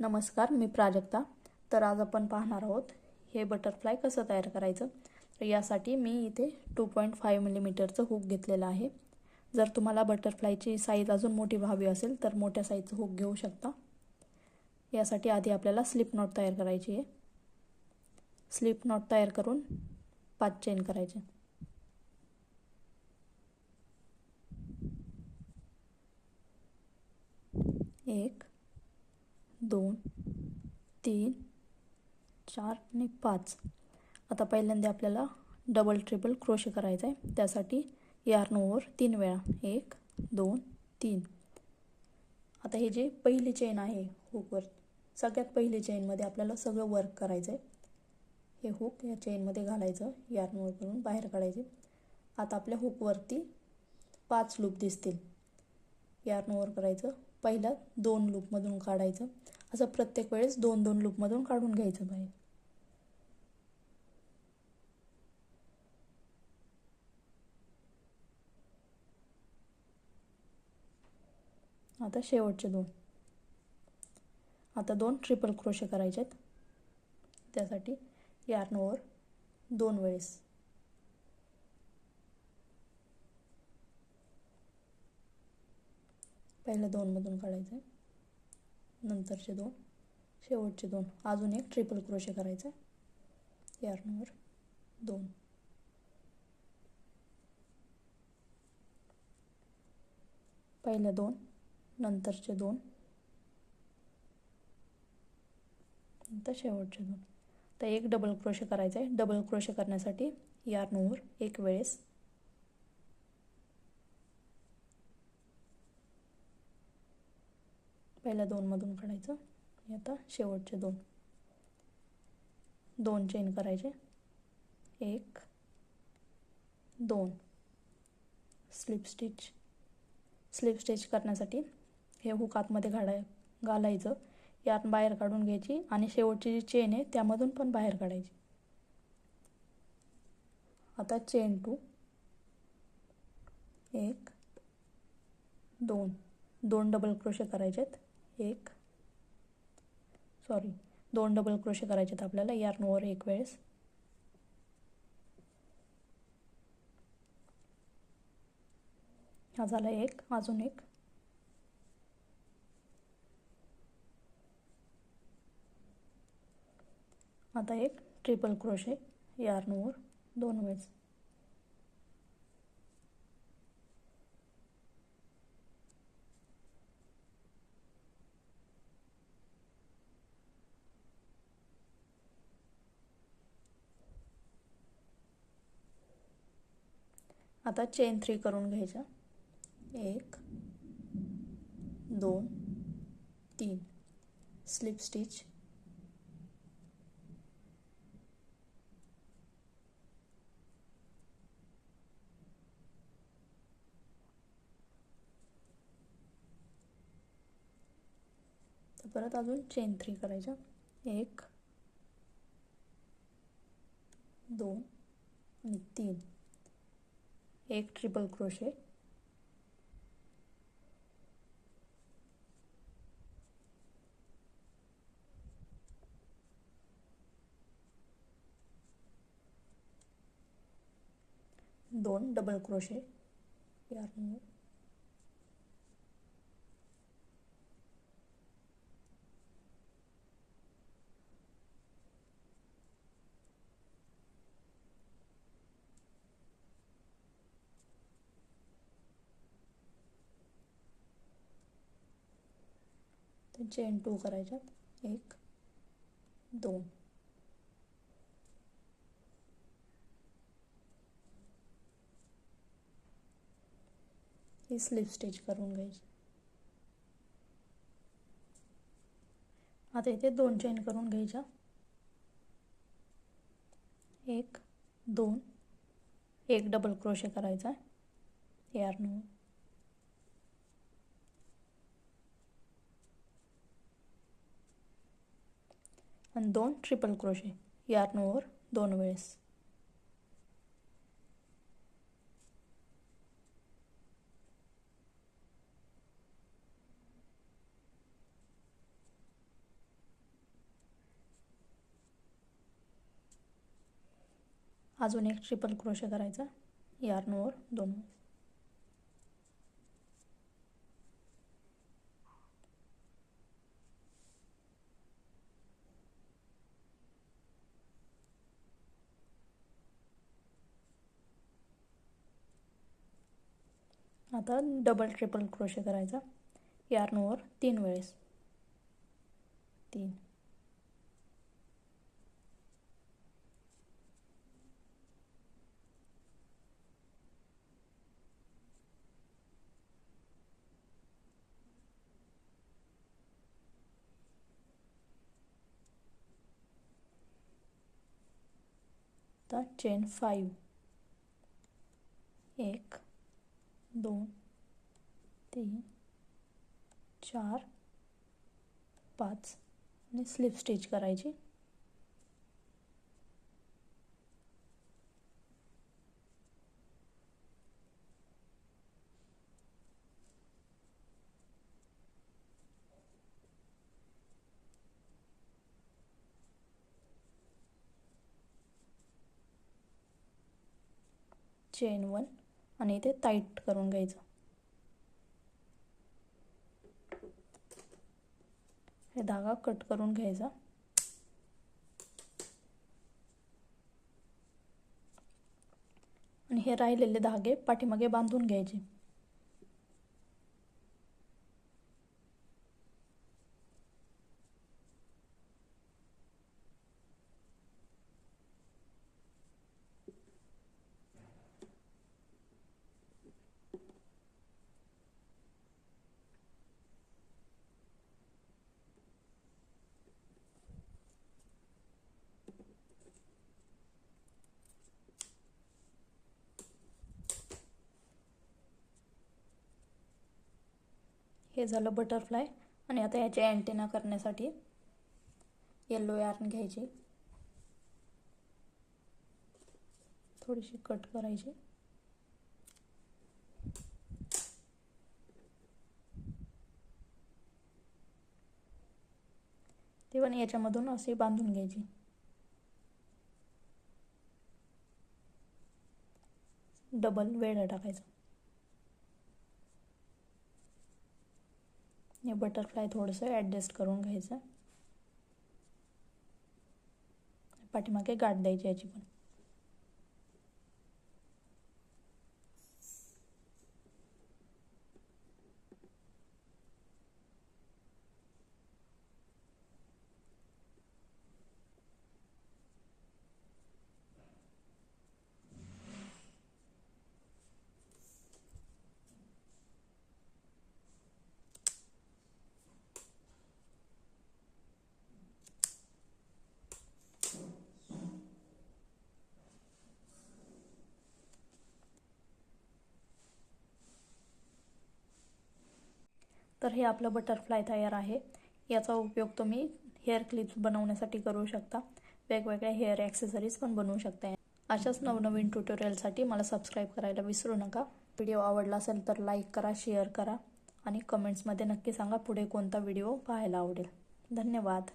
नमस्कार, मी प्राजक्ता. तर आज आपण पाहणार आहोत हे बटरफ्लाय कसं तयार करायचं. तर यासाठी मी इथे 2.5 मिलीमीटरचं हुक घेतलेलं आहे. जर तुम्हाला बटरफ्लायची साईज अजून मोठी व्हावी असेल तर मोठ्या साईजचं हुक घेऊ शकता. यासाठी आधी आपल्याला स्लिप नॉट तयार करायची आहे. स्लिप नॉट तयार करून 5 चेन करायचे. एक, 2, 3, 4 आणि 5. आता पहिल्यांदा आपल्याला डबल ट्रिपल क्रोशे करायचं आहे. त्यासाठी यार्न ओव्हर 3 वेळा 1, 2, 3. आता हे जे पहिली चेन आहे हुकवर, सगळ्यात पहिली चेनमध्ये आपल्याला सगळं वर्क करायचं आहे. हे हुक या चेनमध्ये घालायचं, यार्न ओव्हर करून बाहेर काढायचे. आता आपल्या हुकवरती 5 लूप दिसतील. यार्न ओव्हर करायचं, पहिल्या 2 लूपमधून काढायचं. असं प्रत्येक वेळेस 2-2 लूपमधून काढून घ्यायचं बाहेर. आता शेवटचे 2. आता 2 ट्रिपल क्रोशे करायचे आहेत. त्यासाठी यार्न ओव्हर 2 वेळेस. पहिल्या 2 मधून काढायचं, नंतरचे 2, शेवटचे 2. अजून एक ट्रिपल क्रोशे करायचं, यार्न ओव्हर 2. पहिल्या 2, नंतरचे 2, नंतर शेवटचे 2. तर एक डबल क्रोशे करायचं आहे. डबल क्रोशे करण्यासाठी यार्न ओव्हर 1 वेळेस. पहिल्या 2 मधून काढायचं आणि आता शेवटचे 2. 2 चेन करायचे, 1, 2. स्लिप स्टिच करण्यासाठी हे हुक आतमध्ये घालायचं, यात बाहेर काढून घ्यायची आणि शेवटची जी चेन आहे त्यामधून पण बाहेर काढायची. आता चेन 2, 1, 2. 2 डबल क्रोशे करायचेत. 2 डबल क्रोशे करायचेत आपल्याला, यार्न ओव्हर 1 वेळेस. हा झाला 1, अजून 1. आता एक ट्रिपल क्रोशे, यार्न ओव्हर 2 वेळेस. आता चेन 3 करून घ्यायच्या, 1, 2, 3. स्लिप स्टिच, परत अजून चेन 3 करायच्या, 1, 2 आणि 3. एक ट्रिपल क्रोशे, दोन डबल क्रोशे, यार्न ओव्हर, तर चेन 2 करायच्यात, 1, 2. ही स्लिप स्टिच करून घ्यायची. आता इथे 2 चेन करून घ्यायच्या, 1, 2. एक डबल क्रोशे करायचा, यार्न ओव्हर, आणि 2 ट्रिपल क्रोशे, यार्न ओव्हर 2 वेळेस. अजून एक ट्रिपल क्रोशे करायचा यार्नवर 2 वेळेस. आता डबल ट्रिपल क्रोशे करायचा यार्नवर 3 वेळेस. 3 आता चेन 5 1 2 3 4 5 आणि स्लिप स्टिच करायची. चेन 1 आणि इथे टाईट करून घ्यायचं. हे धागा कट करून घ्यायचा आणि हे राहिलेले धागे पाठीमागे बांधून घ्यायचे. हे झालं बटरफ्लाय. आणि आता याचे अँटेना करण्यासाठी येलो यार्न घ्यायची, थोडीशी कट करायची ते पण याच्यामधून असे बांधून घ्यायची. डबल वेळा टाकायचं. हे बटरफ्लाय थोडंसं ॲडजस्ट करून घ्यायचं. पाठीमागे गाठ द्यायची याची पण. तर हे आपलं बटरफ्लाय तयार आहे. याचा उपयोग तुम्ही हेअर क्लिप्स बनवण्यासाठी करू शकता. वेगवेगळ्या हेअर ॲक्सेसरीज पण बनवू शकता. अशाच नवनवीन ट्युटोरियलसाठी मला सबस्क्राईब करायला विसरू नका. व्हिडिओ आवडला असेल तर लाईक करा, शेअर करा आणि कमेंट्समध्ये नक्की सांगा पुढे कोणता व्हिडिओ पाहायला आवडेल. धन्यवाद.